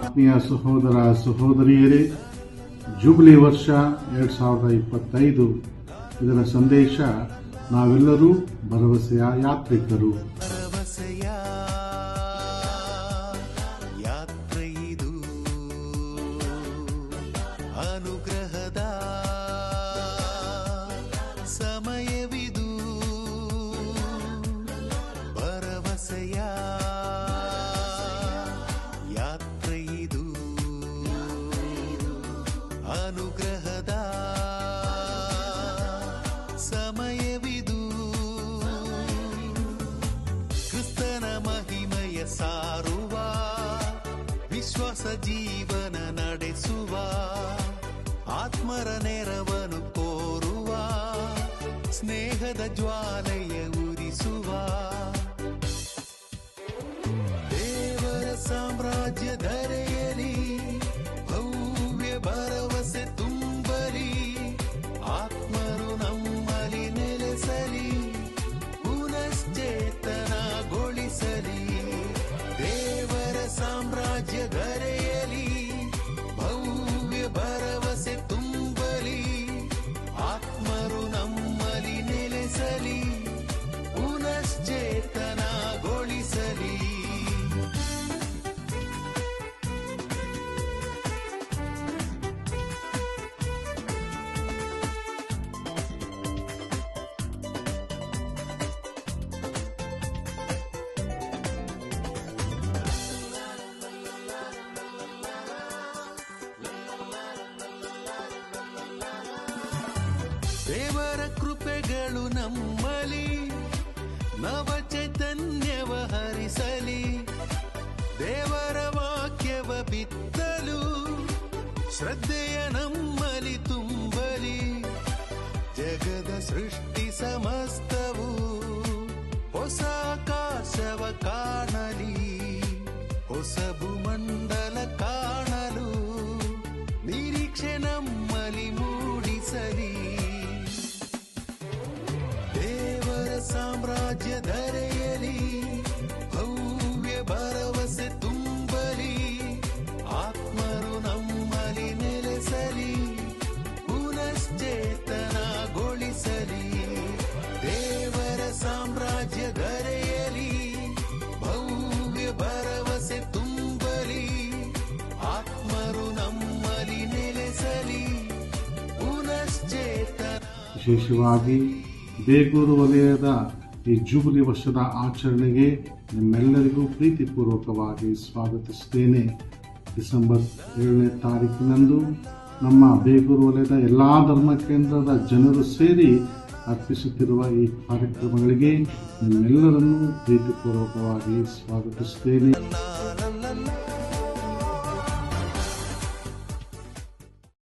ಆತ್ಮೀಯ ಸಹೋದರ ಸಹೋದರಿಯರೇ, ಜೂಬ್ಲಿ ವರ್ಷ 2025 ಇದರ ಸಂದೇಶ ನಾವೆಲ್ಲರೂ ಭರವಸೆಯ ಯಾತ್ರಿಕರು. ಯಾತ್ರೆಯಿದು ಅನುಗ್ರಹದ ಸಮಯವಿದು, ಭರವಸೆಯ ಯಾತ್ರೆಯಿದು ಅನುಗ್ರಹದ ಸಮಯವಿದು. ಕ್ರಿಸ್ತನ ಮಹಿಮೆಯ ಸಾರುವ, ವಿಶ್ವಾಸ ಜೀವನ ನಡೆಸುವ, ಆತ್ಮರ ನೆರವನ್ನು ಕೋರುವ, ಸ್ನೇಹದ ಜ್ವಾಲೆಯ ಉರಿಸುವ, ದೇವರ ಸಾಮ್ರಾಜ್ಯ ಧರೆಯಲಿ, ಭವ್ಯ ಭರವಸೆ ತುಂಬಲಿ, ಆತ್ಮರು ನಮ್ಮಲ್ಲಿ ನೆಲೆಸಲಿ, ಪುನಶ್ಚೇತನಗೊಳಿಸಲಿ. ದೇವರ ಸಾಮ್ರಾಜ್ಯ ಧರೆಯಲಿ, ಭವ್ಯ ಭರವಸೆ ತುಂಬಲಿ, ಆತ್ಮರು ನಮ್ಮಲ್ಲಿ ನೆಲೆಸಲಿ, ಪುನಶ್ಚೇತನಗೊಳಿಸಲಿ. ದೇವರ ಕೃಪೆಗಳು ನಮ್ಮಲಿ ನವ ಚೈತನ್ಯವ ಹರಿಸಲಿ, ದೇವರ ವಾಕ್ಯವ ಬಿತ್ತಲು, ಶ್ರದ್ಧೆಯ ನಮ್ಮಲಿ ತುಂಬಲಿ, ಜಗದ ಸೃಷ್ಟಿ ಸಮಸ್ತವು ಹೊಸ ಆಕಾಶವ ಕಾಣಲಿ, ಹೊಸ ಭೂಮಂಡಲ ಕಾಣಲು, ನಿರೀಕ್ಷೆ ನಮ್ಮಲಿ ಮೂಡಿಸಲಿ. ದೇವರ ಸಾಮ್ರಾಜ್ಯ ಧರೆಯಲಿ, ಭವ್ಯ ಭರವಸೆ ತುಂಬಲಿ, ಆತ್ಮರು ನಮ್ಮಲ್ಲಿ ನೆಲೆಸಲಿ, ಪುನಶ್ಚೇತನಗೊಳಿಸಲಿ. ದೇವರ ಸಾಮ್ರಾಜ್ಯ ಧರೆಯಲಿ, ಭವ್ಯ ಭರವಸೆ ತುಂಬಲಿ, ಆತ್ಮರು ನಮ್ಮಲ್ಲಿ ನೆಲೆಸಲಿ, ಪುನಶ್ಚೇತನ. ವಿಶೇಷವಾಗಿ ಬೇಗೂರು ವಲಯದ ಈ ಜೂಬಿಲಿ ವರ್ಷದ ಆಚರಣೆಗೆ ನಿಮ್ಮೆಲ್ಲರಿಗೂ ಪ್ರೀತಿಪೂರ್ವಕವಾಗಿ ಸ್ವಾಗತಿಸುತ್ತೇನೆ. ಡಿಸೆಂಬರ್ 7ನೇ ತಾರೀಕಿನಂದು ನಮ್ಮ ಬೇಗೂರು ವಲಯದ ಎಲ್ಲಾ ಧರ್ಮ ಕೇಂದ್ರದ ಜನರು ಸೇರಿ ಅರ್ಪಿಸುತ್ತಿರುವ ಈ ಕಾರ್ಯಕ್ರಮಗಳಿಗೆ ನಿಮ್ಮೆಲ್ಲರನ್ನೂ ಪ್ರೀತಿಪೂರ್ವಕವಾಗಿ ಸ್ವಾಗತಿಸುತ್ತೇನೆ.